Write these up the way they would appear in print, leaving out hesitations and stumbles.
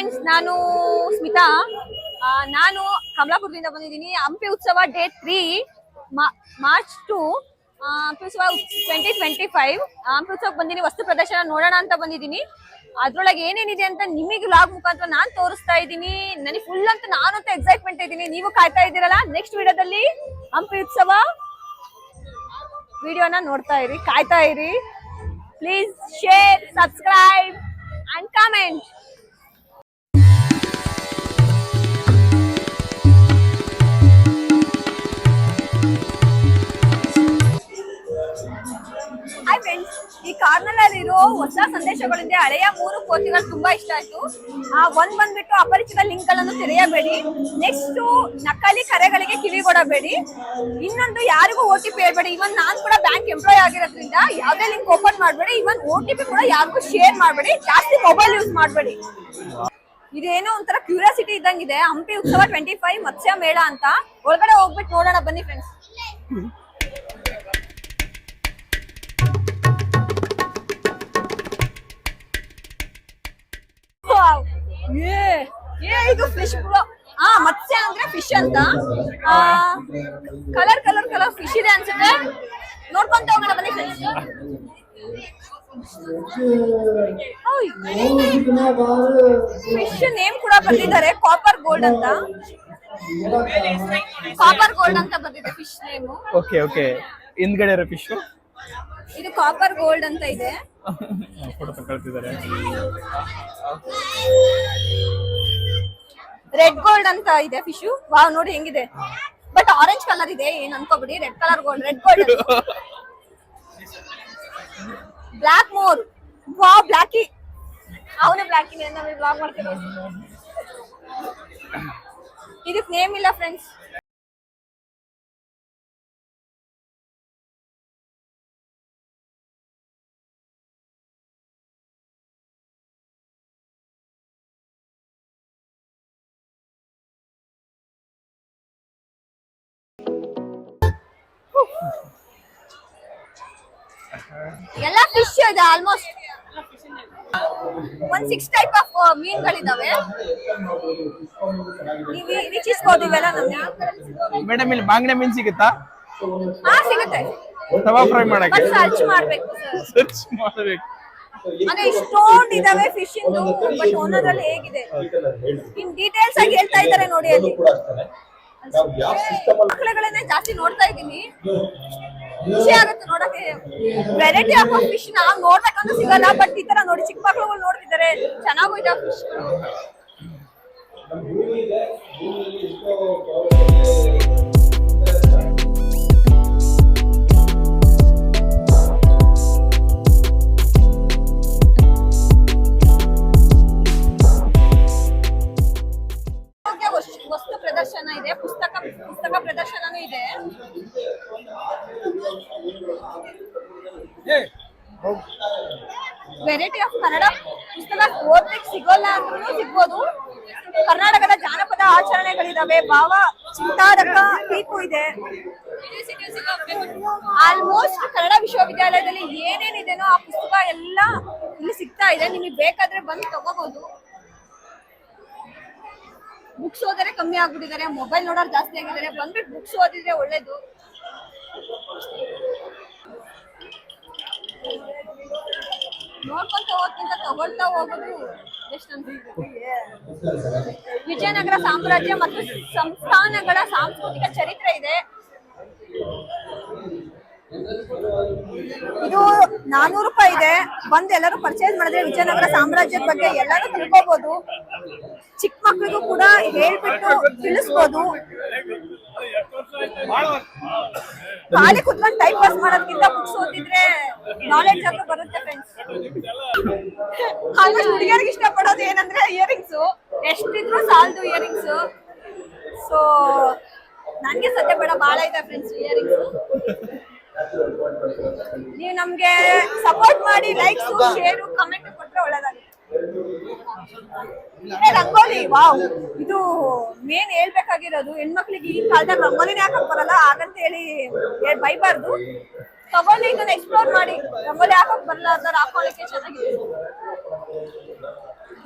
Friends, ನಾನು ಸ್ಮಿತಾ. ನಾನು ಕಮಲಾಪುರದಿಂದ ಬಂದಿದ್ದೀನಿ. ಹಂಪಿ ಉತ್ಸವ ಡೇ 3 ಮಾರ್ಚ್ 2 ಹಂಪಿ ಉತ್ಸವ 2025 ಹಂಪಿ ಉತ್ಸವಕ್ಕೆ ಬಂದಿನಿ. ವಸ್ತು ಪ್ರದರ್ಶನ ನೋಡೋಣ ಅಂತ ಬಂದಿದ್ದೀನಿ. ಅದ್ರೊಳಗೆ ಏನೇನಿದೆ ಅಂತ ನಿಮಗೆ ವ್ಲಾಗ್ ಮುಖಾಂತರ ನಾನು ತೋರಿಸ್ತಾ ಇದ್ದೀನಿ. ನನಗೆ ಫುಲ್ ಅಂತ ನಾನಂತೂ ಎಕ್ಸೈಟ್ಮೆಂಟ್ ಇದ್ದೀನಿ. ನೀವು ಕಾಯ್ತಾ ಇದ್ದೀರಲ್ಲ, ನೆಕ್ಸ್ಟ್ ವಿಡಿಯೋದಲ್ಲಿ ಹಂಪಿ ಉತ್ಸವ ವಿಡಿಯೋನ ನೋಡ್ತಾ ಇರಿ, ಕಾಯ್ತಾ ಇರಿ. Please share, subscribe and comment. Hi friends, ಈ ಕಾರ್ನಲ್ಲಿರೋ ಹೊಸ ಸಂದೇಶಗಳಿಂದ ಹಳೆಯ 3 ಕೋತಿಗಳು ತುಂಬಾ ಇಷ್ಟ ಆಯ್ತು. ಒಂದ್ ಬಂದ್ಬಿಟ್ಟು ಅಪರಿಚಿತ ಲಿಂಕ್ ಗಳನ್ನು ತೆರೆಯಬೇಡಿ. ನೆಕ್ಸ್ಟ್ ನಕಲಿ ಕರೆಗಳಿಗೆ ಕಿವಿಗೊಡಬೇಡಿ. ಇನ್ನೊಂದು ಯಾರಿಗೂ OTP ಹೇಳ್ಬೇಡಿ. ಇವನ್ ನಾನ್ ಕೂಡ ಬ್ಯಾಂಕ್ ಎಂಪ್ಲಾಯ್ ಆಗಿರೋದ್ರಿಂದ ಯಾವ್ದೇ ಲಿಂಕ್ ಓಪನ್ ಮಾಡಬೇಡಿ. ಇವನ್ OTP ಕೂಡ ಯಾರಿಗೂ ಶೇರ್ ಮಾಡಬೇಡಿ. ಜಾಸ್ತಿ ಮೊಬೈಲ್ ಯೂಸ್ ಮಾಡಬೇಡಿ. ಇದೇನೋ ಒಂಥರ ಕ್ಯೂರಿಯಾಸಿಟಿ ಇದ್ದಂಗಿದೆ. ಹಂಪಿ ಉತ್ಸವ 25 ಮತ್ಸ್ಯ ಮೇಳ ಅಂತ. ಒಳಗಡೆ ಹೋಗ್ಬಿಟ್ಟು ನೋಡೋಣ ಬನ್ನಿ ಫ್ರೆಂಡ್ಸ್. ಇದು ಫಿಶ್. ಮತ್ಸ್ಯ ಅಂದ್ರೆ ಫಿಶ್ ಅಂತ. ಕಲರ್ ಕಲರ್ ಕಲರ್ ಫಿಶ್ ಇದೆ ಅನ್ಸುತ್ತೆ. ನೋಡ್ಕೊಂತ ಹೋಗೋಣ ಬನ್ನಿ ಫ್ರೆಂಡ್ಸ್. ಫಿಶ್ ನೇಮ್ ಕೂಡ ಬರ್ತಿದ್ದಾರೆ, ಕಾಪರ್ ಗೋಲ್ಡ್ ಅಂತ. ಕಾಪರ್ ಗೋಲ್ಡ್ ಅಂತ ಬಂದಿದೆ ಫಿಶ್ ನೇಮ್. Okay okay. ಹಿಂದ್ಗಡೆ ಇರೋ ಫಿಶ್ ಇದು ಕಾಪರ್ ಗೋಲ್ಡ್ ಅಂತ ಇದೆ. ಫೋಟೋ ತಗೊಳ್ತಿದ್ದಾರೆ. ರೆಡ್ ಗೋಲ್ಡ್ ಅಂತ ಇದೆ ಫಿಶ್. ವಾವ್, ನೋಡಿ ಹೆಂಗಿದೆ. ಬಟ್ ಆರೆಂಜ್ ಕಲರ್ ಇದೆ, ಏನ್ ಅನ್ಕೋಬಿಡಿ. Red colour gold, red gold. Black more. Wow, Blacky. ಅವನೇ ಬ್ಲಾಕಿನೇ ನಮಗೆ ಬ್ಲಾಗ್ ಮಾಡ್ತಿರೋ. ಇದಕ್ಕೆ ನೇಮ್ ಇಲ್ಲ ಫ್ರೆಂಡ್ಸ್. ಎಲ್ಲ ಫಿಶ್ ಇದೆ ಆಲ್ಮೋಸ್ಟ್. 6 type of ಮೀನುಗಳಿದಾವೆ. ನೀವು ವೀಕ್ಷಿಸಬಹುದು ಇವೆಲ್ಲ ನಮಗೆ. ಮೇಡಮ್, ಇಲ್ಲಿ ಬಾಂಗ್ಡೆ ಮೀನ್ ಸಿಗುತ್ತಾ? ಸಿಗುತ್ತೆ. ತವಾ ಫ್ರೈ ಮಾಡಕ್ಕೆ ಸರ್ಚ್ ಮಾಡ್ಬೇಕು. ಸರ್ಚ್ ಮಾಡಬೇಕು. ಅಂದ್ರೆ ಇಷ್ಟೊಂದು ಇದಾವೆ ಫಿಶ್ ಇಂದು. ಬಟ್ ಒಂದರಲ್ಲಿ ಹೇಗಿದೆ ಇನ್ ಡೀಟೇಲ್ಸ್ ಆಗಿ ಹೇಳ್ತಾ ಇದ್ದಾರೆ ನೋಡಿ. ಅಲ್ಲಿ ಮಕ್ಕಳುಗಳನ್ನೇ ಜಾಸ್ತಿ ನೋಡ್ತಾ ಇದ್ದೀನಿ. ಖುಷಿ ಆಗುತ್ತೆ ನೋಡಕ್ಕೆ. ವೆರೈಟಿ ಆಫ್ ಫಿಶ್ ನಾವು ನೋಡ್ಬೇಕಂತ ಸಿಗಲ್ಲ. ಬಟ್ ಈ ತರ ನೋಡಿ ಚಿಕ್ಕ ಮಕ್ಕಳುಗಳು ನೋಡ್ತಿದ್ದಾರೆ. ಚೆನ್ನಾಗೂ ಇದೆ ಫಿಶ್. ವಸ್ತು ಪ್ರದರ್ಶನ ಇದೆ, ಪುಸ್ತಕ ಪ್ರದರ್ಶನನೂ ಇದೆ. ವೆರೈಟಿ ಆಫ್ ಕನ್ನಡ ಪುಸ್ತಕ ಓದ್ಲಿಕ್ಕೆ ಸಿಗೋಲ್ಲ ಅಂದ್ರೂ ಸಿಗ್ಬೋದು. ಕರ್ನಾಟಕದ ಜಾನಪದ ಆಚರಣೆಗಳಿದಾವೆ. ಭಾವ ಚಿಂತಾರಕ ಟೀಪು ಇದೆ. ಆಲ್ಮೋಸ್ಟ್ ಕನ್ನಡ ವಿಶ್ವವಿದ್ಯಾಲಯದಲ್ಲಿ ಏನೇನಿದೆನೋ ಆ ಪುಸ್ತಕ ಎಲ್ಲ ಇಲ್ಲಿ ಸಿಗ್ತಾ ಇದೆ. ನಿಮಗೆ ಬೇಕಾದ್ರೆ ಬಂದು ತಗೋಬಹುದು. ಬುಕ್ಸ್ ಓದಿದ್ರೆ ಕಮ್ಮಿ ಆಗ್ಬಿಟ್ಟಿದ್ದಾರೆ, ಮೊಬೈಲ್ ನೋಡೋರು ಜಾಸ್ತಿ ಆಗಿದ್ದಾರೆ. ಬಂದ್ಬಿಟ್ಟು ಬುಕ್ಸ್ ಓದಿದ್ರೆ ಒಳ್ಳೇದು. ನೋಡ್ಕೊಂತ ಹೋಗೋದ್ಕಿಂತ ತಗೊಳ್ತಾ ಹೋಗೋದು ಬೆಸ್ಟ್ ಅಂತ. ವಿಜಯನಗರ ಸಾಮ್ರಾಜ್ಯ ಮತ್ತು ಸಂಸ್ಥಾನಗಳ ಸಾಂಸ್ಕೃತಿಕ ಚರಿತ್ರೆ ಇದೆ. ಇದು 400 ರೂಪಾಯಿ ಇದೆ. ಬಂದು ಎಲ್ಲರೂ ಪರ್ಚೇಸ್ ಮಾಡಿದ್ರೆ ವಿಜಯನಗರ ಸಾಮ್ರಾಜ್ಯದ ಬಗ್ಗೆ ಎಲ್ಲರೂ ತಿಳ್ಕೋಬಹುದು. ಚಿಕ್ಕ ಮಕ್ಕಳಿಗೂ ಕೂಡ ಹೇಳ್ಬಿಟ್ಟು ತಿಳಿಸ್ಬೋದು. ಖಾಲಿ ಕುತ್ಕೊಂಡು ಟೈಮ್ ಪಾಸ್ ಮಾಡೋದ್ಕಿಂತ ಬುಕ್ಸ್ ಓದಿದ್ರೆ ನಾಲೆಡ್ಜ್ ಅಂತ ಬರುತ್ತೆ ಫ್ರೆಂಡ್ಸ್. ಆಲ್ಮೋಸ್ಟ್ ಹುಡುಗಿಯರಿಗೆ ಇಷ್ಟಪಡೋದು ಏನಂದ್ರೆ ಇಯರಿಂಗ್ಸ್. ಎಷ್ಟಿದ್ರು ಸಾಲದು ಇಯರಿಂಗ್ಸ್. ಸೊ ನನ್ಗೆ ಸದ್ಯ ಬೇಡ, ಬಾಳ ಇದೆ ಫ್ರೆಂಡ್ಸ್ ಇಯರಿಂಗ್ಸ್. ನೀವು ನಮ್ಗೆ ಸಪೋರ್ಟ್ ಮಾಡಿ ಲೈಕ್ಸ್, ಶೇರು, ಕಮೆಂಟ್ ಕೊಟ್ರೆ ಒಳ್ಳೇದಾಗುತ್ತೆ. ರಂಗೋಲಿ. ವಾವ್, ಇದು ಮೇನ್ ಹೇಳ್ಬೇಕಾಗಿರೋದು. ಹೆಣ್ಮಕ್ಳಿಗೆ ಈ ಕಾಲದಲ್ಲಿ ರಂಗೋಲಿನೇ ಹಾಕಕ್ ಬರಲ್ಲ, ಹಾಗಂತ ಹೇಳಿ ಬೈಬಾರ್ದು. ತಗೊಂಡು ಇದನ್ನ ಎಕ್ಸ್ಪ್ಲೋರ್ ಮಾಡಿ. ರಂಗೋಲಿ ಹಾಕಕ್ ಬರಲ್ಲ, ಅದನ್ನ ಹಾಕೊಳ್ಳಿಕ್ಕೆ ಚೆನ್ನಾಗಿದೆ.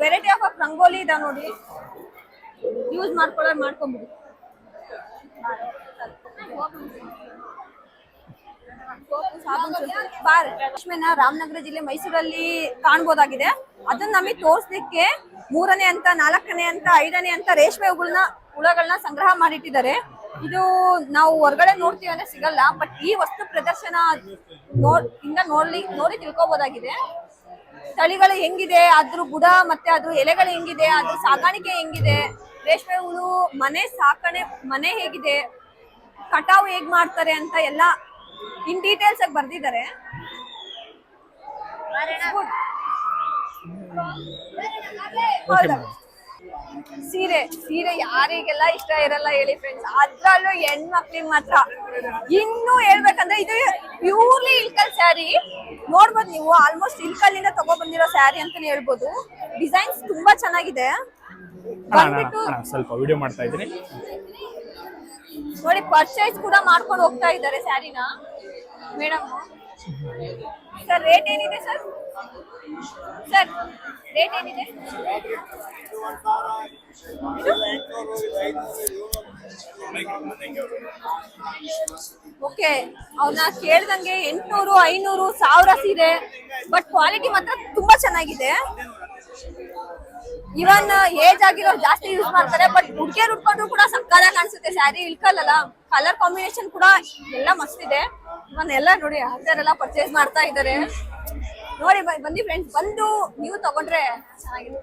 ವೆರೈಟಿ ಆಫ್ ರಂಗೋಲಿ ರಂಗೋಲಿ ಇದಾವ ನೋಡಿ, ಯೂಸ್ ಮಾಡ್ಕೊಳ್ಳೋರು ಮಾಡ್ಕೊಂಬಿಡಿ. ರಾಮನಗರ ಜಿಲ್ಲೆ ಮೈಸೂರಲ್ಲಿ ಕಾಣ್ಬೋದಾಗಿದೆ. ಅದನ್ನ ನಮಗೆ ತೋರ್ಸ್ಲಿಕ್ಕೆ 3ನೇ ಹಂತ, 4ನೇ ಹಂತ, 5ನೇ ಹಂತ ರೇಷ್ಮೆ ಹುಳಗಳನ್ನ ಸಂಗ್ರಹ ಮಾಡಿಟ್ಟಿದ್ದಾರೆ. ಇದು ನಾವು ಹೊರಗಡೆ ನೋಡ್ತೀವಿ ಅಂದ್ರೆ ಸಿಗಲ್ಲ, ಬಟ್ ಈ ವಸ್ತು ಪ್ರದರ್ಶನ ನೋಡಿ ತಿಳ್ಕೊಬೋದಾಗಿದೆ. ತಳಿಗಳು ಹೆಂಗಿದೆ, ಅದ್ರ ಬುಡ ಮತ್ತೆ ಅದ್ರ ಎಲೆಗಳು ಹೆಂಗಿದೆ, ಅದ್ರ ಸಾಗಾಣಿಕೆ ಹೆಂಗಿದೆ, ರೇಷ್ಮೆ ಹುಳು ಮನೆ ಹೇಗಿದೆ, ಕಟಾವು ಹೇಗ್ ಮಾಡ್ತಾರೆ ಅಂತ ಎಲ್ಲ ಇನ್ ಡೀಟೇಲ್ಸ್ ಆಗಿ ಬರ್ದಿದ್ದಾರೆ. ಸೀರೆ ಯಾರಿಗೆಲ್ಲ ಇಷ್ಟ ಇರಲ್ಲ ಹೇಳಿ ಫ್ರೆಂಡ್ಸ್, ಅದ್ರಲ್ಲೂ ಹೆಣ್ಮಕ್ಳಿಗೆ ಮಾತ್ರ. ಇನ್ನು ಹೇಳ್ಬೇಕಂದ್ರೆ ಇದು ಪ್ಯೂರ್ಲಿ ಇಲ್ಕಲ್ ಸ್ಯಾರಿ ನೋಡ್ಬೋದು ನೀವು. ಆಲ್ಮೋಸ್ಟ್ ಇಲ್ಕಲ್ಲಿಂದ ತಗೊಬಂದಿರೋ ಸ್ಯಾರಿ ಅಂತಾನೆ ಹೇಳ್ಬೋದು. ಡಿಸೈನ್ಸ್ ತುಂಬಾ ಚೆನ್ನಾಗಿದೆ. ಸ್ವಲ್ಪ ವಿಡಿಯೋ ಮಾಡ್ತಾ ಇದ್ದೀನಿ ನೋಡಿ, ಪರ್ಚೇಸ್ ಕೂಡ ಮಾಡ್ಕೊಂಡು ಹೋಗ್ತಾ ಇದ್ದಾರೆ ಸ್ಯಾರಿನ ಮೇಡಮ್. ಸರ್ ರೇಟ್ ಏನಿದೆ ಸರ್? ರೇಟ್ ಏನಿದೆ? ಓಕೆ, ಅವ್ರನ್ನ ಕೇಳ್ದಂಗೆ 800, 500, 1000 ಸೀರೆ, ಬಟ್ ಕ್ವಾಲಿಟಿ ಮಾತ್ರ ತುಂಬಾ ಚೆನ್ನಾಗಿದೆ. ಇವನ್ ಏಜ್ ಆಗಿರೋರು ಜಾಸ್ತಿ ಯೂಸ್ ಮಾಡ್ತಾರೆ, ಬಟ್ ಹುಡುಗಿಯರು ಉಟ್ಕೊಂಡ್ರು ಕೂಡ ಸಕ್ಕತ್ತಾಗಿ ಕಾಣಿಸುತ್ತೆ ಸ್ಯಾರಿ. ಇಳ್ಕಲ್ಲ, ಕಲರ್ ಕಾಂಬಿನೇಷನ್ ಕೂಡ ಎಲ್ಲ ಮಸ್ತ್ ಇದೆ. ಇವನ್ ಎಲ್ಲ ನೋಡಿ ಆಚರೆಲ್ಲ ಪರ್ಚೇಸ್ ಮಾಡ್ತಾ ಇದ್ದಾರೆ. ನೋಡಿ ಬನ್ನಿ ಫ್ರೆಂಡ್ಸ್, ಬಂದು ನೀವು ತಗೊಂಡ್ರೆ ಚೆನ್ನಾಗಿದೆ.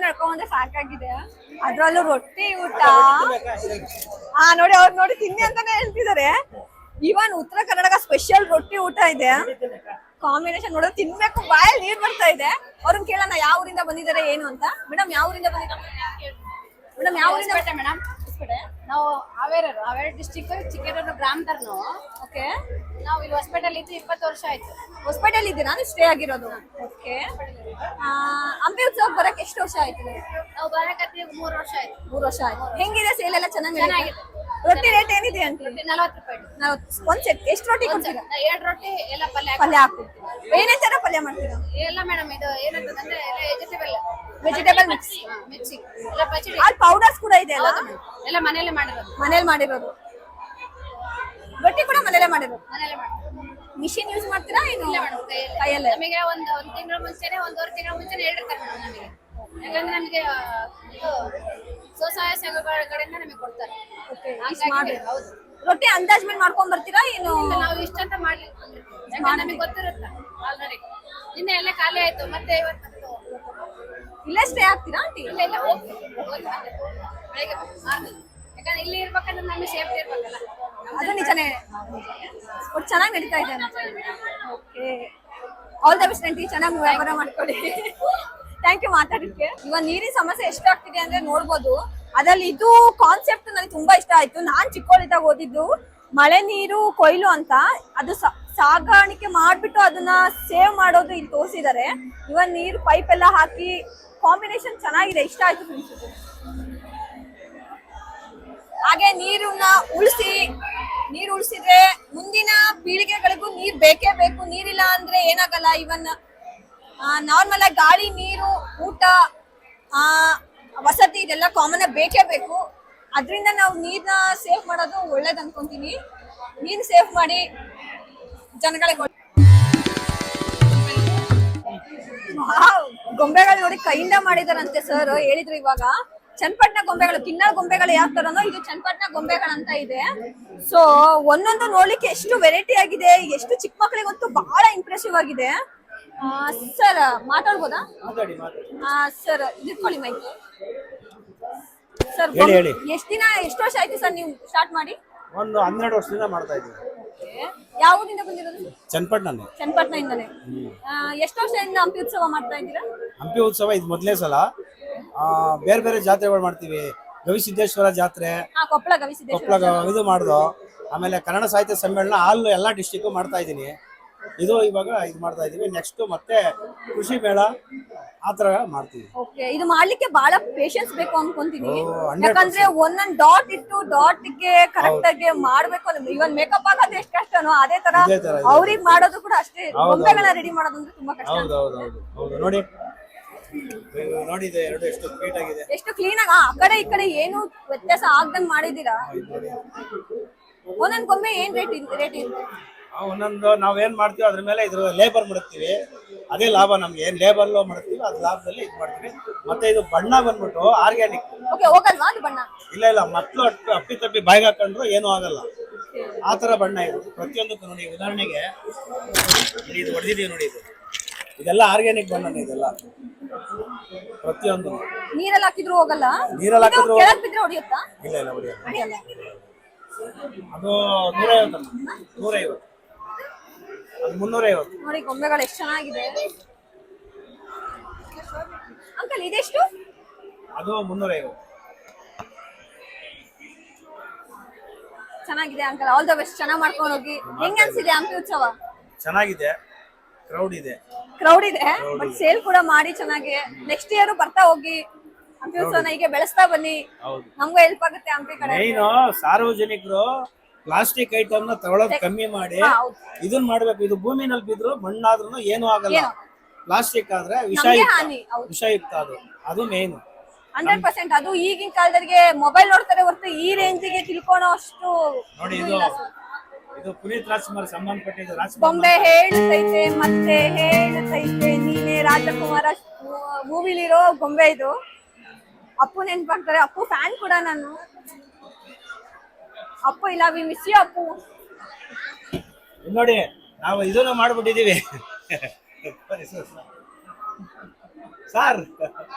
ನಡ್ಕೊಂಬಂದ್ರೆ ಸಾಕಾಗಿದೆ. ಅದ್ರಲ್ಲೂ ರೊಟ್ಟಿ ಊಟ ನೋಡಿ ತಿನ್ನಿ ಅಂತಾನೆ ಹೇಳ್ತಿದ್ದಾರೆ. ಇವನ್ ಉತ್ತರ ಕರ್ನಾಟಕ ಸ್ಪೆಷಲ್ ರೊಟ್ಟಿ ಊಟ ಇದೆ. ಕಾಂಬಿನೇಷನ್ ನೋಡೋದು ತಿನ್ಬೇಕು, ಬಾಯಲ್ಲಿ ನೀರ್ ಬರ್ತಾ ಇದೆ. ಅವ್ರನ್ನ ಕೇಳೋಣ ಯಾವ ಊರಿಂದ ಬಂದಿದ್ದಾರೆ ಏನು ಅಂತ. ಮೇಡಮ್ ಯಾವ ಊರಿಂದ ಬಂದಿದ್ದಾರೆ? ಮೇಡಮ್ ಯಾವ ಊರಿಂದ? ಮೇಡಮ್ ನಾವು ಹಾವೇರಿ ಡಿಸ್ಟಿಕ್ ಚಿಕ್ಕೇರೂರು ಗ್ರಾಮದರ್ನು. ಓಕೆ, ನಾವು ಇಲ್ಲಿ ಹಾಸ್ಪಿಟಲ್ ಇದ್ದು 20 ವರ್ಷ ಆಯ್ತು. ಹಾಸ್ಪಿಟಲ್ ಇದ್ದೀರಾ? ನಾನು ಸ್ಟೇ ಆಗಿರೋದು. ಓಕೆ, ಹಂಪಿ ಉತ್ಸವಕ್ಕೆ ಬರಕ್ಕೆ ಎಷ್ಟು ವರ್ಷ ಆಯ್ತು? ನಾವು ಬರಕತ್ತೀವಿ 3 ವರ್ಷ ಆಯ್ತು. 3 ವರ್ಷ ಆಯ್ತು. ಹೆಂಗಿದೆ ಸೇಲ್ ಎಲ್ಲ? ಚೆನ್ನಾಗಿದೆ. ರೊಟ್ಟಿ ರೇಟ್ ಏನಿದೆ ಅಂತ? 40 ರೂಪಾಯಿ. ಒಂದ್ ಸೆಟ್ ಎಷ್ಟು ರೊಟ್ಟಿ ಕೊಡ್ತೀರಾ? 2 ರೊಟ್ಟಿ ಎಲ್ಲ ಪಲ್ಯ ಹಾಕ್ತೀವಿ. ಏನೇ ತರ ಪಲ್ಯ ಮಾಡ್ತೀರಾ? ಎಲ್ಲ ಮೇಡಮ್ ಇದು ಏನಂತಂದ್ರೆ ವೆಜಿಟೇಬಲ್ ಮಿಕ್ಸಿಂಗ್ ಎಲ್ಲ ಪಚಡಿ. ಅಲ್ಲಿ ಪೌಡರ್ಸ್ ಕೂಡ ಇದೆ ಅಲ್ಲ? ಎಲ್ಲ ಮನೆಯಲ್ಲೇ ಮಾಡಿರೋದು. ಮನೇಲಿ ಮಾಡಿರೋದು. ರೊಟ್ಟಿ ಕೂಡ ಮನೇಲೆ ಮಾಡಿರೋದು. ಮನೆಯಲ್ಲೇ ಮಾಡಿರೋದು. ಮಿಷಿನ್ ಯೂಸ್ ಮಾಡ್ತೀರಾ ಏನು? ಇಲ್ಲ ಮೇಡಮ್, ಕೈಯಲ್ಲೇ. ನಮಗೆ ಒಂದು ತಿಂಗಳ ಮುಂಚೆನೆ, 1.5 ತಿಂಗಳ ಮುಂಚೆನೆ ಹೇಳಿರ್ತಾರೆ ಮೇಡಮ್ ನಮಗೆ. ಯಾಕಂದ್ರೆ ನಮಗೆ ಇದು ಸ್ವಸಹಾಯ ಸಂಘಗಳ ಕಡೆಯಿಂದ ನಮಗೆ ಕೊಡ್ತಾರೆ. ಹೌದು. ರೊಟ್ಟಿ ಅಂದಾಜ್ ಮೇಲೆ ಮಾಡ್ಕೊಂಡ್ ಬರ್ತೀರಾ ಏನು? ನಾವು ಇಷ್ಟಂತ ಮಾಡ್ಲಿ, ಯಾಕಂದ್ರೆ ನಮಗೆ ಗೊತ್ತಿರುತ್ತೆ ಆಲ್ರೆಡಿ. ನಿನ್ನೆ ಎಲ್ಲ ಖಾಲಿ ಆಯ್ತು, ಮತ್ತೆ ಇವತ್ತು ಇಲ್ಲೇ ಸ್ಟೇ ಆಗ್ತೀರಾ ಆಂಟಿ? ಇಲ್ಲ ಹೋಗ್ತೀವಿ ಬೆಳಿಗ್ಗೆ ಮಾರ್ನಿಂಗ್. ಯಾಕಂದ್ರೆ ಇಲ್ಲಿ ಇರ್ಬೇಕಂದ್ರೆ ನಮಗೆ ಸೇಫ್ಟಿ ಇರ್ಬೇಕಲ್ಲ. ಅದು ನಿಜಾನೇ. ಒಟ್ಟು ಚೆನ್ನಾಗಿ ನಡೀತಾ ಇದೆ. Okay, all the best aunty, ಚೆನ್ನಾಗಿ ವ್ಯಾಪಾರ ಮಾಡ್ಕೊಳ್ಳಿ. ಥ್ಯಾಂಕ್ ಯು ಮಾತಾಡೋದಕ್ಕೆ. ಇವಾಗ ನೀರಿನ ಸಮಸ್ಯೆ ಎಷ್ಟಾಗ್ತಿದೆ ಅಂದ್ರೆ ನೋಡ್ಬೋದು. ಅದ್ರಲ್ಲಿ ಇದು ಕಾನ್ಸೆಪ್ಟ್ ನನಗೆ ತುಂಬಾ ಇಷ್ಟ ಆಯ್ತು. ನಾನ್ ಚಿಕ್ಕವಳಿದ್ದಾಗ ಓದಿದ್ದು ಮಳೆ ನೀರು ಕೊಯ್ಲು ಅಂತ. ಅದು ಸಾಗಾಣಿಕೆ ಮಾಡ್ಬಿಟ್ಟು ಅದನ್ನ ಸೇವ್ ಮಾಡೋದು ಇಲ್ಲಿ ತೋರಿಸಿದ್ದಾರೆ. ಇವಾಗ ನೀರು ಪೈಪ್ ಎಲ್ಲ ಹಾಕಿ ಕಾಂಬಿನೇಷನ್ ಚೆನ್ನಾಗಿದೆ, ಇಷ್ಟ ಆಯ್ತು. ಹಾಗೆ ನೀರನ್ನ ನೀರು ಉಳಿಸಿದ್ರೆ ಮುಂದಿನ ಪೀಳಿಗೆಗಳಿಗೂ ನೀರ್ ಬೇಕೇ ಬೇಕು. ನೀರಿಲ್ಲ ಅಂದ್ರೆ ಏನಾಗಲ್ಲ. ಇವನ್ ನಾರ್ಮಲ್ ಆಗಿ ಗಾಳಿ, ನೀರು, ಊಟ, ವಸತಿ ಇದೆಲ್ಲ ಕಾಮನ್ ಆಗಿ ಬೇಕೇ ಬೇಕು. ಅದರಿಂದ ನಾವು ನೀರ್ನ ಸೇವ್ ಮಾಡೋದು ಒಳ್ಳೇದು ಅನ್ಕೊಂತೀನಿ. ನೀರು ಸೇವ್ ಮಾಡಿ ಜನಗಳಿಗೆ. ಗೊಂಬೆಗಳು ನೋಡಿ ಕೈಯಿಂದ ಮಾಡಿದಾರಂತೆ ಸರ್ ಹೇಳಿದ್ರು. ಇವಾಗ ಚನ್ನಪಟ್ಟಣ ಗೊಂಬೆಗಳು, ಕಿನ್ನಳ ಗೊಂಬೆಗಳು ಯಾವ ತರನೋ ಇದು ಚನ್ನಪಟ್ಟಣ ಗೊಂಬೆಗಳಂತ ಇದೆ. ಸೊ ಒಂದೊಂದು ನೋಡ್ಲಿಕ್ಕೆ ಎಷ್ಟು ವೆರೈಟಿ ಆಗಿದೆ, ಎಷ್ಟು ಚಿಕ್ಕ ಮಕ್ಕಳಿಗಂತೂ ಬಹಳ ಇಂಪ್ರೆಸಿವ್ ಆಗಿದೆ. ಸರ್ ಮಾತಾಡ್ಬೋದಾ? ಸರ್ ಇಟ್ಕೊಳ್ಳಿ ಮೈಕ್. ಸರ್ ಎಷ್ಟು ವರ್ಷ ಆಯ್ತು ಸರ್ ನೀವು ಸ್ಟಾರ್ಟ್ ಮಾಡಿ? ಒಂದು 12 ವರ್ಷದಿಂದ ಮಾಡ್ತಾ ಇದ್ದೀವಿ. ಯಾವ ಊರಿಂದ ಬಂದಿರೋದು? ಚನ್ನಪಟ್ಟಣನೇ. ಚನ್ನಪಟ್ಟಣದಿಂದಲೇ. ಎಷ್ಟು ವರ್ಷದಿಂದ ಹಂಪಿ ಉತ್ಸವ ಮಾಡ್ತಾ ಇದ್ದೀರಾ? ಹಂಪಿ ಉತ್ಸವ ಇದು ಮೊದಲನೇ ಸಲ. ಬೇರೆ ಬೇರೆ ಜಾತ್ರೆಗಳು ಮಾಡ್ತೀವಿ. ಗವಿಸಿದ್ದೇಶ್ವರ ಜಾತ್ರೆ, ಕೊಪ್ಪಳ ಗವಿಸಿದ್ದೇಶ್ವರ ಕೊಪ್ಪಳ ಇದು ಮಾಡ್ದು. ಆಮೇಲೆ ಕನ್ನಡ ಸಾಹಿತ್ಯ ಸಮ್ಮೇಳನ ಆಲ್ ಎಲ್ಲ ಡಿಸ್ಟಿಕ್ ಮಾಡ್ತಾ ಇದ್ದೀನಿ. ಇದು ಇವಾಗ ಇದು ಮಾಡ್ತಾ ಇದೀವಿ. ನೆಕ್ಸ್ಟ್ ಮತ್ತೆ ಕೃಷಿ ಮೇಳ ಆ ತರ ಮಾಡ್ತೀವಿ. ಓಕೆ, ಇದು ಮಾಡ್ಲಿಕ್ಕೆ ಬಹಳ ಪೇಷನ್ಸ್ ಬೇಕು ಅನ್ಕೊಂತೀನಿ. ಯಾಕಂದ್ರೆ ಒಂದೊಂದ್ ಡಾಟ್ ಇಟ್ಟು ಡಾಟ್ ಗೆ ಕರೆಕ್ಟ್ ಆಗಿ ಮಾಡ್ಬೇಕು ಅಂದ್ರೆ ಇವನ್ ಮೇಕಪ್ ಆಗೋದು ಎಷ್ಟು ಕಷ್ಟನೋ ಅದೇ ತರ ಅವ್ರಿಗೆ ಮಾಡೋದು ಕೂಡ ಅಷ್ಟೇ. ಗೊಂಬೆಗಳನ್ನ ರೆಡಿ ಮಾಡೋದು ಅಂದ್ರೆ ತುಂಬಾ ಕಷ್ಟ. ಹೌದು ನೋಡಿ ನೋಡಿದೆ ಎರಡು ಎಷ್ಟು ಕ್ಲೀನ್ ಆಗಿದೆ, ಎಷ್ಟು ಕ್ಲೀನ್ ಆಗಿ ಆ ಕಡೆ ಈ ಕಡೆ ಏನು ವ್ಯತ್ಯಾಸ ಆಗ್ದಂಗ್ ಮಾಡಿದೀರಾ. ಒಂದೊಂದ್ ಗೊಂಬೆ ಏನ್ ರೇಟ್ ಇದೆ? ಒಂದೊಂದು ನಾವೇನ್ ಮಾಡ್ತೀವಿ ಅದ್ರ ಮೇಲೆ ಇದ್ರ ಲೇಬರ್ ಮಾಡ್ತೀವಿ. ಅದೇ ಲಾಭ ನಮ್ಗೆ. ಏನ್ ಲೇಬರ್ ಮಾಡ್ತೀವಿ ಅದ್ ಲಾಭದಲ್ಲಿ ಇದು ಮಾಡ್ತೀವಿ. ಮತ್ತೆ ಇದು ಬಣ್ಣ ಬಂದ್ಬಿಟ್ಟು ಆರ್ಗ್ಯಾನಿಕ್. ಓಕೆ, ಹೋಗಲ್ವಾ ಅದು ಬಣ್ಣ? ಇಲ್ಲ ಮಕ್ಕಳು ಅಪ್ಪಿ ತಪ್ಪಿ ಬಾಯಿಗೆ ಹಾಕೊಂಡ್ರು ಏನೂ ಆಗಲ್ಲ. ಆ ತರ ಬಣ್ಣ ಇದು ಪ್ರತಿಯೊಂದಕ್ಕೂ. ನೋಡಿ ಉದಾಹರಣೆಗೆ ಇದು ಹೊಡೆದಿದೀವಿ ನೋಡಿ, ಇದೆಲ್ಲ ಆರ್ಗ್ಯಾನಿಕ್ ಬಣ್ಣನೇ. ಇದೆಲ್ಲ ಪ್ರತಿಯೊಂದು ನೀರಲ್ಲಿ ಹಾಕಿದ್ರು ಹೋಗಲ್ಲ? ನೀರಲ್ಲಿ ಹಾಕಿದ್ರು ಕೆಳಗ್ ಬಿದ್ರೆ ಹೊಡಿಯುತ್ತಾ? ಇಲ್ಲ ಹೊಡಿಯಲ್ಲ. ಅದು 150 ಅದು 350. ನೋಡಿ ಗೊಂಬೆಗಳು ಎಷ್ಟು ಚೆನ್ನಾಗಿದೆ. ಅಂಕಲ್ ಇದೆಷ್ಟು? ಅದು 350. ಚೆನ್ನಾಗಿದೆ ಅಂಕಲ್, ಆಲ್ ದ ಬೆಸ್ಟ್. ಚೆನ್ನಾಗಿ ಮಾಡ್ಕೊಂಡು ಹೋಗಿ. ಹೆಂಗ್ ಅನ್ಸಿದೆ ಹಂಪಿ ಉತ್ಸವ? ಚೆನ್ನಾಗಿದೆ, ಕ್ರೌಡ್ ಇದೆ ಬಟ್ ಸೇಲ್ ಕೂಡ ಮಾಡಿ ಚೆನ್ನಾಗಿ. ನೆಕ್ಸ್ಟ್ ಇಯರ್ ಬರ್ತಾ ಹೋಗಿ ಹಂಪಿ ಉತ್ಸವನ ಹೀಗೆ ಬೆಳೆಸ್ತಾ ಬನ್ನಿ. ನಮಗೂ ಹೆಲ್ಪ್ ಆಗುತ್ತೆ ಹಂಪಿ ಕಡೆ. ಮೇಯ್ನು ಸಾರ್ವಜನಿಕರು ಪ್ಲಾಸ್ಟಿಕ್ ಐಟಮ್ ನ ತಗೊಳ್ಳೋದು ಕಮ್ಮಿ ಮಾಡಿ ಇದನ್ನ ಮಾಡ್ಬೇಕು. ಇದು ಭೂಮಿನಲ್ಲಿ ಬಿದ್ರು ಮಣ್ಣಾದ್ರೂ ಏನೂ ಆಗಲ್ಲ. ಪ್ಲಾಸ್ಟಿಕ್ ಆದ್ರೆ ವಿಷಯುಕ್ತ. ಅದು ಮೇನ್ 100%. ಅದು ಈಗಿನ ಕಾಲದವರಿಗೆ ಮೊಬೈಲ್ ನೋಡ್ತಾರೆ ಹೊರತು ಈ ರೇಂಜಿಗೆ ತಿಳ್ಕೊಳೋ ಅಷ್ಟು ನೋಡಿ. ಇದು ಪುನೀತ್ ರಾಜ್ಕುಮಾರ್ ಸಂಬಂಧಪಟ್ಟಿದ್ದು. ಬೊಂಬೆ ಹೇಳ್ತೈತೆ ಮತ್ತೆ ಹೇಳ್ತೈತೆ ನೀನೆ ರಾಜಕುಮಾರ ಮೂವಿಲಿರೋ ಗೊಂಬೆ ಇದು. ಅಪ್ಪು ನೆನ್ಪಾಗ್ತಾರೆ. ಅಪ್ಪು ಫ್ಯಾನ್ ಕೂಡ ನಾನು. ಅಪ್ಪು ಇಲ್ಲ, ವಿ ಮಿಸ್ ಯು ಅಪ್ಪು. ನೋಡಿ ನಾವು ಇದನ್ನ ಮಾಡ್ಬಿಟ್ಟಿದೀವಿ ಸರ್.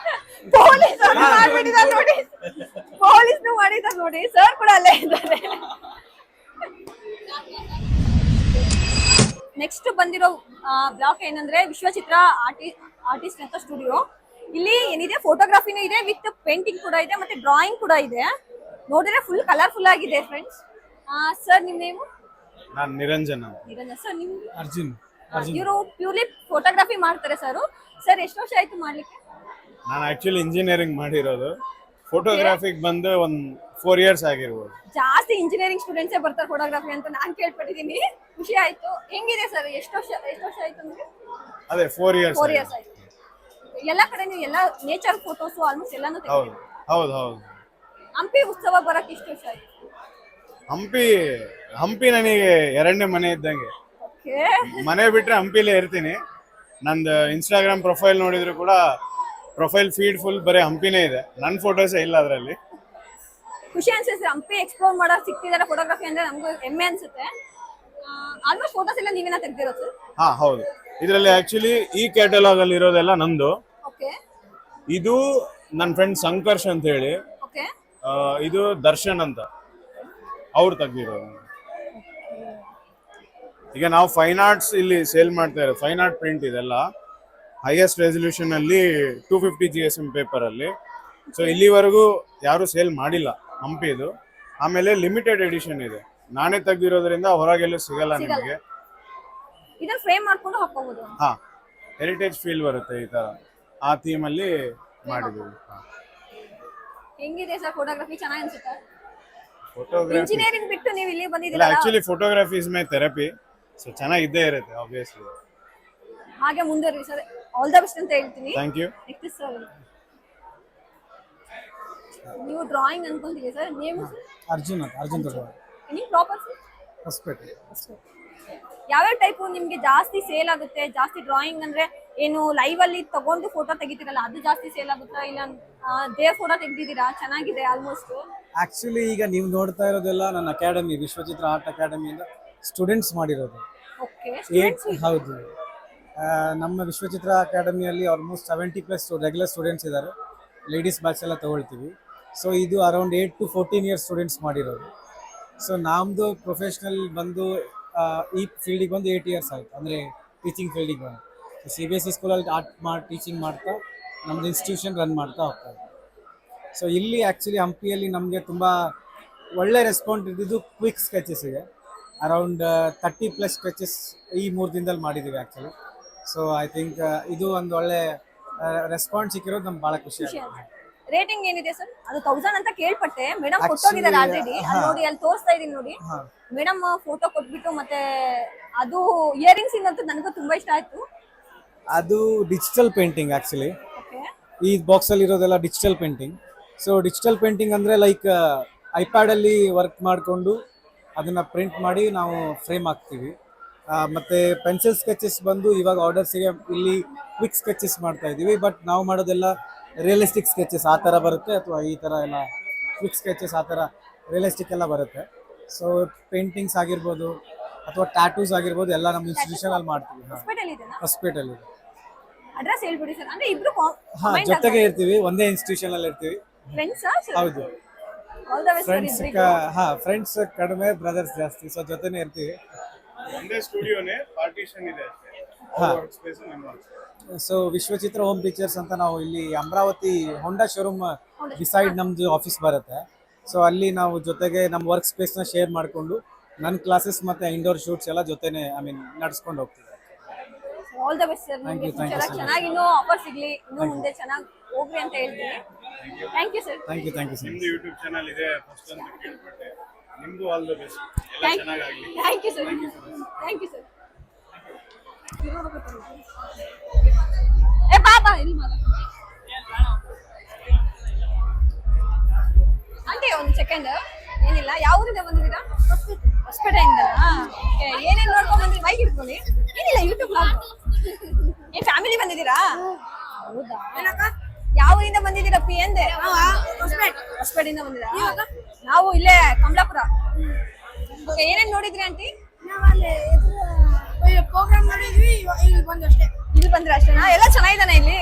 ಪೊಲೀಸ್ ಮಾಡ್ಬಿಟ್ಟಿದ್ದಾರೆ ನೋಡಿ, ಪೊಲೀಸ್ನು ಮಾಡಿದ್ದಾರೆ ನೋಡಿ. ಸರ್ ಕೂಡ ಅಲ್ಲೇ ಇದ್ದಾರೆ. ನೆಕ್ಸ್ಟ್ ಬಂದಿರೋ ಬ್ಲಾಕ್ ಏನಂದ್ರೆ ವಿಶ್ವಚಿತ್ರ ಆರ್ಟಿಸ್ಟ್ ಅಂತ ಸ್ಟುಡಿಯೋ. ಇಲ್ಲಿ ಏನಿದೆ ಫೋಟೋಗ್ರಫಿನೂ ಇದೆ, ವಿತ್ ಪೇಂಟಿಂಗ್ ಕೂಡ ಇದೆ, ಮತ್ತೆ ಡ್ರಾಯಿಂಗ್ ಕೂಡ ಇದೆ. ನೋಡಿದ್ರೆ ಫುಲ್ ಕಲರ್ಫುಲ್ ಆಗಿದೆ ಫ್ರೆಂಡ್ಸ್. ಸರ್ ನಿಮ್ ನೇಮು? ನಾನು ನಿರಂಜನ್. ಸರ್ ನಿಮ್? ಅರ್ಜುನ್. ಇವರು ಪ್ಯೂರ್ಲಿ ಫೋಟೋಗ್ರಫಿ ಮಾಡ್ತಾರೆ ಸರ್. ಸರ್ ಎಷ್ಟು ವರ್ಷ ಆಯ್ತು ಮಾಡ್ಲಿಕ್ಕೆ? ನಾನು ಆಕ್ಚುಲಿ ಇಂಜಿನಿಯರಿಂಗ್ ಮಾಡಿರೋದು. ಫೋಟೋಗ್ರಾಫಿಗೆ ಬಂದು ಒಂದು 4 years ಆಗಿರ್ಬೋದು. ಜಾಸ್ತಿ ಇಂಜಿನಿಯರಿಂಗ್ ಸ್ಟೂಡೆಂಟ್ಸೇ ಬರ್ತಾರೆ ಫೋಟೋಗ್ರಫಿ ಅಂತ ನಾನು ಕೇಳ್ಪಟ್ಟಿದ್ದೀನಿ. ಖುಷಿ ಆಯ್ತು. ಹೆಂಗಿದೆ ಸರ್? ಎಷ್ಟು ವರ್ಷ ಆಯ್ತು ಅಂದ್ರೆ? ಅದೇ 4 years. 4 years ಆಯ್ತು. ಎಲ್ಲ ಕಡೆ ನೀವು ಎಲ್ಲ ನೇಚರ್ ಫೋಟೋಸ್ ಆಲ್ಮೋಸ್ಟ್ ಎಲ್ಲಾನು ತೆಗೆದಿದ್ದೀರಿ. ಹೌದು. ಹಂಪಿ ಉತ್ಸವ ಬರಕ್ಕೆ ಎಷ್ಟು ವರ್ಷ ಆಯ್ತು? ಹಂಪಿ ನನಗೆ 2ನೇ ಮನೆ ಇದ್ದಂಗೆ. ಮನೆ ಬಿಟ್ರೆ ಹಂಪಿಲೇ ಇರ್ತೀನಿ. ನಂದು ಇನ್ಸ್ಟಾಗ್ರಾಮ್ ಪ್ರೊಫೈಲ್ ನೋಡಿದ್ರು ಕೂಡ ಪ್ರೊಫೈಲ್ ಫೀಡ್ ಫುಲ್ ಬರೀ ಹಂಪಿನೇ ಇದೆ. ನನ್ನ ಫೋಟೋಸೇ ಇಲ್ಲ ಅದರಲ್ಲಿ. ಖುಷಿ ಅನ್ಸುತ್ತೆ ಹಂಪಿ ಎಕ್ಸ್ಪ್ಲೋರ್ ಮಾಡೋಕೆ ಸಿಕ್ತಿದ್ದಾರೆ ಫೋಟೋಗ್ರಫಿ ಅಂದ್ರೆ. ನಮಗೂ ಹೆಮ್ಮೆ ಅನ್ಸುತ್ತೆ. ಆಲ್ಮೋಸ್ಟ್ ಫೋಟೋಸ್ ಎಲ್ಲ ನೀವೇನ ತೆಗ್ದಿರೋದು? ಹೌದು. ಇದರಲ್ಲಿ ಆಕ್ಚುಲಿ ಈ ಕ್ಯಾಟಲಾಗ್ ಅಲ್ಲಿ ಇರೋದೆಲ್ಲ ನಂದು. ಓಕೆ. ಇದು ನನ್ನ ಫ್ರೆಂಡ್ ಸಂಕರ್ಷ್ ಅಂತ ಹೇಳಿ. ಓಕೆ. ಇದು ದರ್ಶನ್ ಅಂತ ಅವ್ರು ತೆಗ್ದಿರೋದು. ಈಗ ನಾವು ಫೈನ್ ಆರ್ಟ್ಸ್ ಇಲ್ಲಿ ಸೇಲ್ ಮಾಡ್ತಾ ಇರೋದು. ಫೈನ್ ಆರ್ಟ್ ಪ್ರಿಂಟ್ ಇದೆಲ್ಲ ಹೈಯೆಸ್ಟ್ ರೆಸಲ್ಯೂಷನ್ ಅಲ್ಲಿ 250 GSM ಪೇಪರ್ ಅಲ್ಲಿ. ಸೊ ಇಲ್ಲಿವರೆಗೂ ಯಾರು ಸೇಲ್ ಮಾಡಿಲ್ಲ ಹಂಪಿದು. ಆಮೇಲೆ ಲಿಮಿಟೆಡ್ ಎಡಿಷನ್ ಇದೆ, ನಾನೇ ತೆಗ್ದಿರೋದ್ರಿಂದ ಹೊರಗೆಲ್ಲೂ ಸಿಗಲ್ಲ ನಿಮಗೆ. ಇದನ್ನ ಫ್ರೇಮ್ ಮಾಡ್ಕೊಂಡು ಹಾಕೋಬಹುದು. ಹೆರಿಟೇಜ್ ಫೀಲ್ ಬರುತ್ತೆ ಈ ತರ. ಆ ಥೀಮ್ ಅಲ್ಲಿ ಮಾಡಿದೀವಿ. ಹೆಂಗಿದೆ ಸರ್ ಫೋಟೋಗ್ರಫಿ? ಚೆನ್ನಾಗಿ ಅನ್ಸುತ್ತೆ. ಫೋಟೋಗ್ರಫಿ ಇಂಜಿನಿಯರಿಂಗ್ ಬಿಟ್ಟು ನೀವು ಇಲ್ಲಿ ಬಂದಿದ್ದೀರಾ? Actually photography is my therapy. So ಚೆನ್ನಾಗಿದ್ದೇ ಇರುತ್ತೆ ಆಬ್ವಿಯಸ್ಲಿ. ಹಾಗೆ ಮುಂದುವರಿ ಸರ್. ಆಲ್ ದ ಬೆಸ್ಟ್ ಅಂತ ಹೇಳ್ತೀನಿ. Thank you. ನೆಕ್ಸ್ಟ್ ಸರ್ ನೀವು ಡ್ರಾಯಿಂಗ್ ಅನ್ಕೊಂತೀವಿ ಸರ್. ನೇಮ್ ಅರ್ಜುನ್ ನಿಮ್ಮ ಪ್ರಾಪರ್ ಸರ್? ಹೊಸಪೇಟೆ. ಯಾವ್ಯಾವ ಟೈಪ್ ನಿಮ್ಗೆ ಜಾಸ್ತಿ ಸೇಲ್ ಆಗುತ್ತೆ? ಜಾಸ್ತಿ ಡ್ರಾಯಿಂಗ್ ಅಂದ್ರೆ ಏನು ಲೈವ್ ಅಲ್ಲಿ ತಗೊಂಡು ಫೋಟೋ ತೆಗಿತೀರಲ್ಲ ಅದು ಜಾಸ್ತಿ ಸೇಲ್ ಆಗುತ್ತಾ? ಇಲ್ಲ ದೇವ್ರ ಫೋಟೋ ತೆಗ್ದಿದ್ದೀರಾ? ಚೆನ್ನಾಗಿದೆ ಆಲ್ಮೋಸ್ಟ್. ಆಕ್ಚುಲಿ ಈಗ ನೀವು ನೋಡ್ತಾ ಇರೋದೆಲ್ಲ ನನ್ನ ಅಕಾಡೆಮಿ, ವಿಶ್ವಚಿತ್ರ ಆರ್ಟ್ ಅಕಾಡೆಮಿಯಿಂದ ಸ್ಟೂಡೆಂಟ್ಸ್ ಮಾಡಿರೋದು. ಹೌದು. ನಮ್ಮ ವಿಶ್ವಚಿತ್ರ ಅಕಾಡೆಮಿಯಲ್ಲಿ ಆಲ್ಮೋಸ್ಟ್ 70+ ರೆಗ್ಯುಲರ್ ಸ್ಟೂಡೆಂಟ್ಸ್ ಇದ್ದಾರೆ. ಲೇಡೀಸ್ ಬ್ಯಾಚ್ ಎಲ್ಲ ತಗೊಳ್ತೀವಿ. ಸೊ ಇದು ಅರೌಂಡ್ 8 to 14 years ಸ್ಟೂಡೆಂಟ್ಸ್ ಮಾಡಿರೋದು. ಸೊ ನಮ್ಮದು ಪ್ರೊಫೆಷ್ನಲ್ ಬಂದು ಈ ಫೀಲ್ಡಿಗೆ ಬಂದು 8 ಇಯರ್ಸ್ ಆಯಿತು, ಅಂದರೆ ಟೀಚಿಂಗ್ ಫೀಲ್ಡಿಗೆ ಬಂದು. CBSE ಸ್ಕೂಲಲ್ಲಿ ಟೀಚಿಂಗ್ ಮಾಡ್ತಾ ನಮ್ಮದು ಇನ್ಸ್ಟಿಟ್ಯೂಷನ್ ರನ್ ಮಾಡ್ತಾ ಹೋಗ್ತಾಯಿದ್ದೆ. ಸೊ ಇಲ್ಲಿ ಆ್ಯಕ್ಚುಲಿ ಹಂಪಿಯಲ್ಲಿ ನಮಗೆ ತುಂಬ ಒಳ್ಳೆ ರೆಸ್ಪಾನ್ಸ್ ಇದ್ದಿದ್ದು ಕ್ವಿಕ್ ಸ್ಕೆಚಸ್ಸಿಗೆ. ಅರೌಂಡ್ 30+ ಸ್ಕೆಚಸ್ ಈ 3 ದಿನದಲ್ಲಿ ಮಾಡಿದ್ದೀವಿ ಆ್ಯಕ್ಚುಲಿ. ಸೊ ಐ ಥಿಂಕ್ ಇದು ಒಂದು ಒಳ್ಳೆ ರೆಸ್ಪಾನ್ಸ್ ಸಿಕ್ಕಿರೋದು ನಮ್ಗೆ ಭಾಳ ಖುಷಿ ಆಗುತ್ತೆ. ರೇಟಿಂಗ್ ಏನಿದೆ ಸರ್? ಅದು 1000 ಅಂತ ಕೇಳ್ಪಟ್ಟೆ, ಮೇಡಮ್ ಕೊಟ್ಟೋಗಿದ್ದಾರೆ ಆಲ್ರೆಡಿ. ನೋಡಿ ಅಲ್ಲಿ ತೋರಿಸ್ತಾ ಇದೀನಿ ನೋಡಿ, ಮೇಡಮ್ ಫೋಟೋ ಕೊಟ್ಬಿಟ್ಟು. ಮತ್ತೆ ಅದು ಇಯರಿಂಗ್ಸ್ ಇಂದಂತೂ ನನಗೂ ತುಂಬಾ ಇಷ್ಟ ಆಯ್ತು. ಅದು ಡಿಜಿಟಲ್ ಪೇಂಟಿಂಗ್ ಆ್ಯಕ್ಚುಲಿ. ಈ ಬಾಕ್ಸಲ್ಲಿ ಇರೋದೆಲ್ಲ digital painting. So digital painting ಅಂದರೆ ಲೈಕ್ ಐಪ್ಯಾಡಲ್ಲಿ ವರ್ಕ್ ಮಾಡಿಕೊಂಡು ಅದನ್ನು ಪ್ರಿಂಟ್ ಮಾಡಿ ನಾವು ಫ್ರೇಮ್ ಹಾಕ್ತೀವಿ. ಮತ್ತು ಪೆನ್ಸಿಲ್ ಸ್ಕೆಚಸ್ ಬಂದು ಇವಾಗ ಆರ್ಡರ್ಸಿಗೆ ಇಲ್ಲಿ ಕ್ವಿಕ್ ಸ್ಕೆಚಸ್ ಮಾಡ್ತಾ ಇದ್ದೀವಿ. ಬಟ್ ನಾವು ಮಾಡೋದೆಲ್ಲ ರಿಯಲಿಸ್ಟಿಕ್ ಸ್ಕೆಚಸ್ ಆ ಥರ ಬರುತ್ತೆ, ಅಥವಾ ಈ ಥರ ಎಲ್ಲ ಕ್ವಿಕ್ ಸ್ಕೆಚಸ್ ಆ ಥರ ರಿಯಲಿಸ್ಟಿಕ್ ಎಲ್ಲ ಬರುತ್ತೆ. ಸೊ ಪೇಂಟಿಂಗ್ಸ್ ಆಗಿರ್ಬೋದು ಅಥವಾ ಟ್ಯಾಟೂಸ್ ಆಗಿರ್ಬೋದು ಎಲ್ಲ ನಮ್ಮ ಇನ್ಸ್ಟಿಟ್ಯೂಷನಲ್ಲಿ ಮಾಡ್ತೀವಿ. ಹೊಸಪೇಟೆಯಲ್ಲಿ. ಅಡ್ರೆಸ್ ಹೇಳ್ಬಿಡಿ ಸರ್. ಅಂದ್ರೆ ಇಬ್ರು ಹಾಂ ಜೊತೆಗೆ ಇರ್ತೀವಿ, ಒಂದೇ ಇನ್ಸ್ಟಿಟ್ಯೂಷನಲ್ಲಿ ಇರ್ತೀವಿ. ಹೌದು, ಫ್ರೆಂಡ್ಸ್ ಕಡಿಮೆ, ಬ್ರದರ್ಸ್ ಜಾಸ್ತಿ. ಸೊ ಜೊತೆನೇ ಇರ್ತೀವಿ. ಒಂದೇ ಸ್ಟುಡಿಯೋನೇ, ಪಾರ್ಟಿಷನ್ ಇದೆ ಅಷ್ಟೇ. ಸೊ ವಿಶ್ವಚಿತ್ರ ಹೋಮ್ ಪಿಕ್ಚರ್ಸ್ ಅಂತ ನಾವು ಇಲ್ಲಿ ಅಮರಾವತಿ ಹೊಂಡಾ ಶೋರೂಮ್ ಡಿಸೈಡ್ ನಮ್ದು ಆಫೀಸ್ ಬರುತ್ತೆ. ಸೊ ಅಲ್ಲಿ ನಾವು ಜೊತೆಗೆ ನಮ್ಮ ವರ್ಕ್ ಸ್ಪೇಸ್ನ ಶೇರ್ ಮಾಡಿಕೊಂಡು ನನ್ನ ಕ್ಲಾಸಸ್ ಮತ್ತು ಇಂಡೋರ್ ಶೂಟ್ಸ್ ಎಲ್ಲ ಜೊತೆನೆ ನಡ್ಸ್ಕೊಂಡು ಹೋಗ್ತೀವಿ. All the best sir. ನಿಮಗೆ ಚೆನ್ನಾಗಿ ಇನ್ನೂ ಆಫರ್ ಸಿಗ್ಲಿ, ಇನ್ನೂ ಮುಂದೆ ಚೆನ್ನಾಗಿ ಹೋಗ್ರಿ ಅಂತ ಹೇಳ್ತೀನಿ. Thank you sir. Thank you sir. ನಿಮ್ದು ಯೂಟ್ಯೂಬ್ ಚಾನಲ್ ಇದೆ ಫಸ್ಟ್ ಅಂತ ಕೇಳ್ಪಟ್ಟೆ. ನಿಮ್ದು ಆಲ್ ದ ಬೆಸ್ಟ್, ಎಲ್ಲ ಚೆನ್ನಾಗಾಗಲಿ. Thank you sir. Thank you sir. ಏ ಬಾಬಾ ಇಲ್ಲಿ ಆಂಟಿ ಒಂದು ಸೆಕೆಂಡ್. ಏನಿಲ್ಲ, ಯಾವ ಊರಿಂದ ಬಂದಿದ್ದೀರಾ? ಹೊಸಪೇಟೆಯಿಂದ. ಏನೇನು ನೋಡ್ಕೊಂಡ್ ಬಂದ್ರಿ? ಬೈಕ್ ಇಟ್ಕೊಳ್ಳಿ. ಏನಿಲ್ಲ, ಯೂಟ್ಯೂಬ್ ಏನ್ ಫ್ಯಾಮಿಲಿ ಬಂದಿದ್ದೀರಾ? ಹೌದಾ? ಯಾವ ಊರಿಂದ ಬಂದಿದ್ದೀರಾ ಪಿ ಅಂದೆ? ಹೊಸಪೇಟೆಯಿಂದ ಬಂದಿದ್ದೀರಾ? ನಾವು ಇಲ್ಲೇ ಕಮಲಾಪುರ. ಏನೇನ್ ನೋಡಿದ್ರಿ ಆಂಟಿ? ಪ್ರೋಗ್ರಾಮ್ ಮಾಡಿದ್ವಿ, ಇಲ್ಲಿ ಬಂದಷ್ಟೇ. ಇಲ್ಲಿ ಬಂದ್ರೆ ಅಷ್ಟೇನಾ? ಎಲ್ಲ ಚೆನ್ನಾಗಿದ್ದಾನೆ ಇಲ್ಲಿ?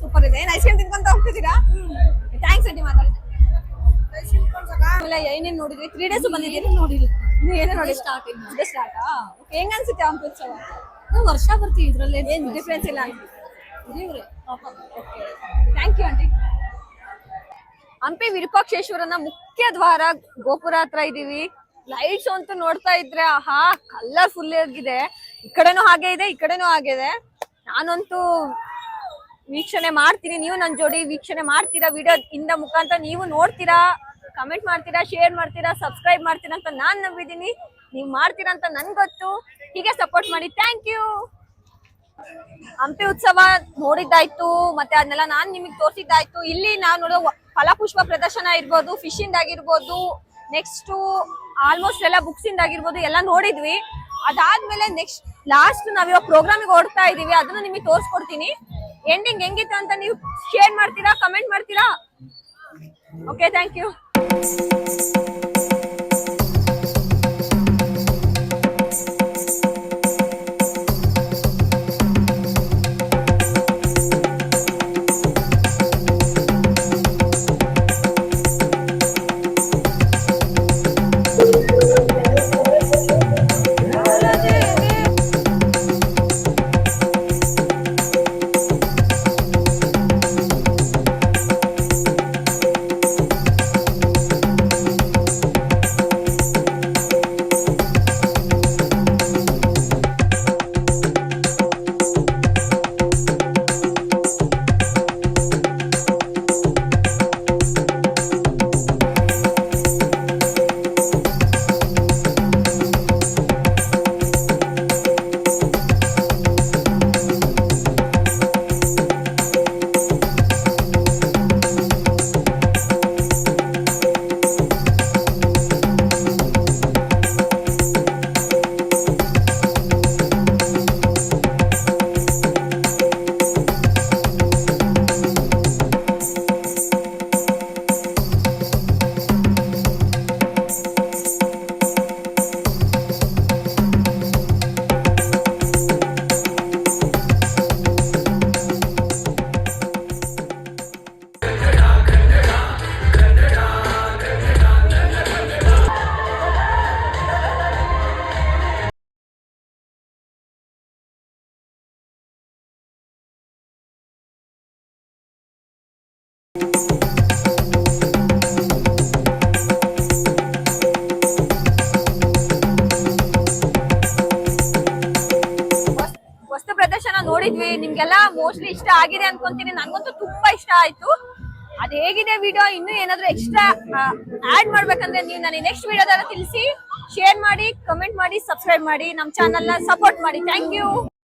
ಸೂಪರ್ ಇದೆ. ಐಸ್ ಕ್ರೀಮ್ ತಿನ್ಕೊಂತ ಹೋಗ್ತಿದ್ದೀರಾ? Thanks aunty. ಮಾತಾಡ್ತೀನಿ. ಏನೇನ್ ನೋಡಿದ್ರಿ? 3 days ಬಂದಿದ್ದೀರಿ? ನೋಡಿಲ್ಲ. ನೀವು ಏನೇ ನೋಡಿ? ಸ್ಟಾರ್ಟ್. ಹೆಂಗ ಅನ್ಸುತ್ತೆ ಹಂಪಿ ಉತ್ಸವ? ನಾವು ವರ್ಷ ಬರ್ತೀವಿ, ಇದ್ರಲ್ಲಿ ಏನು ಡಿಫ್ರೆನ್ಸ್ ಇಲ್ಲ aunty. Thank you aunty. Hampi ವಿರೂಪಾಕ್ಷೇಶ್ವರನ ಮುಖ್ಯ ದ್ವಾರ ಗೋಪುರ ಹತ್ರ ಇದೀವಿ. ಲೈಟ್ಸ್ ಅಂತೂ ನೋಡ್ತಾ ಇದ್ರೆ ಆಹಾ ಕಲರ್ಫುಲ್ ಆಗಿದೆ. ಈ ಕಡೆನೂ ಹಾಗೆ ಇದೆ, ಈ ಕಡೆನೂ ಹಾಗೆ ಇದೆ. ನಾನಂತೂ ವೀಕ್ಷಣೆ ಮಾಡ್ತೀನಿ, ನೀವು ನನ್ನ ಜೋಡಿ ವೀಕ್ಷಣೆ ಮಾಡ್ತೀರಾ. ವಿಡಿಯೋ ಇಂದ ಮುಖಾಂತರ ನೀವು ನೋಡ್ತೀರಾ, ಕಮೆಂಟ್ ಮಾಡ್ತೀರಾ, ಶೇರ್ ಮಾಡ್ತೀರಾ, ಸಬ್ಸ್ಕ್ರೈಬ್ ಮಾಡ್ತೀರಾ ಅಂತ ನಾನು ನಂಬಿದ್ದೀನಿ. ನೀವು ಮಾಡ್ತೀರಾ ಅಂತ ನನ್ಗೆ ಗೊತ್ತು. ಹೀಗೆ ಸಪೋರ್ಟ್ ಮಾಡಿ. Thank you. ಹಂಪಿ ಉತ್ಸವ ನೋಡಿದ್ದಾಯ್ತು, ಮತ್ತೆ ಅದನ್ನೆಲ್ಲ ನಾನು ನಿಮಗೆ ತೋರಿಸಿದ್ದಾಯ್ತು. ಇಲ್ಲಿ ನಾವು ನೋಡೋ ಫಲಪುಷ್ಪ ಪ್ರದರ್ಶನ ಇರ್ಬೋದು, ಫಿಶಿಂದ ಆಗಿರ್ಬೋದು, ನೆಕ್ಸ್ಟ್ ಆಲ್ಮೋಸ್ಟ್ ಎಲ್ಲ ಬುಕ್ಸ್ ಇಂದ ಆಗಿರ್ಬೋದು, ಎಲ್ಲ ನೋಡಿದ್ವಿ. ಅದಾದ್ಮೇಲೆ ನೆಕ್ಸ್ಟ್ ಲಾಸ್ಟ್ ನಾವಿವಾಗ ಪ್ರೋಗ್ರಾಮಿಗೆ ಓಡ್ತಾ ಇದೀವಿ, ಅದನ್ನ ನಿಮಗೆ ತೋರಿಸ್ಕೊಡ್ತೀನಿ. ಎಂಡಿಂಗ್ ಹೆಂಗಿತ್ತು ಅಂತ ನೀವು ಶೇರ್ ಮಾಡ್ತೀರಾ, ಕಮೆಂಟ್ ಮಾಡ್ತೀರಾ? Okay, thank you. ನೋಡಿದ್ವಿ, ನಿಮ್ಗೆಲ್ಲ ಮೋಸ್ಟ್ಲಿ ಇಷ್ಟ ಆಗಿದೆ ಅನ್ಕೊಂತೀನಿ. ನನ್ಗಂತೂ ತುಂಬಾ ಇಷ್ಟ ಆಯ್ತು. ಅದ್ ಹೇಗಿದೆ ವಿಡಿಯೋ, ಇನ್ನೂ ಏನಾದ್ರು ಎಕ್ಸ್ಟ್ರಾ ಆಡ್ ಮಾಡ್ಬೇಕಂದ್ರೆ ನೀವು ನನಗೆ ನೆಕ್ಸ್ಟ್ ವಿಡಿಯೋದಲ್ಲ ತಿಳಿಸಿ. ಶೇರ್ ಮಾಡಿ, ಕಮೆಂಟ್ ಮಾಡಿ, ಸಬ್ಸ್ಕ್ರೈಬ್ ಮಾಡಿ, ನಮ್ಮ ಚಾನಲ್ ನ ಸಪೋರ್ಟ್ ಮಾಡಿ. Thank you.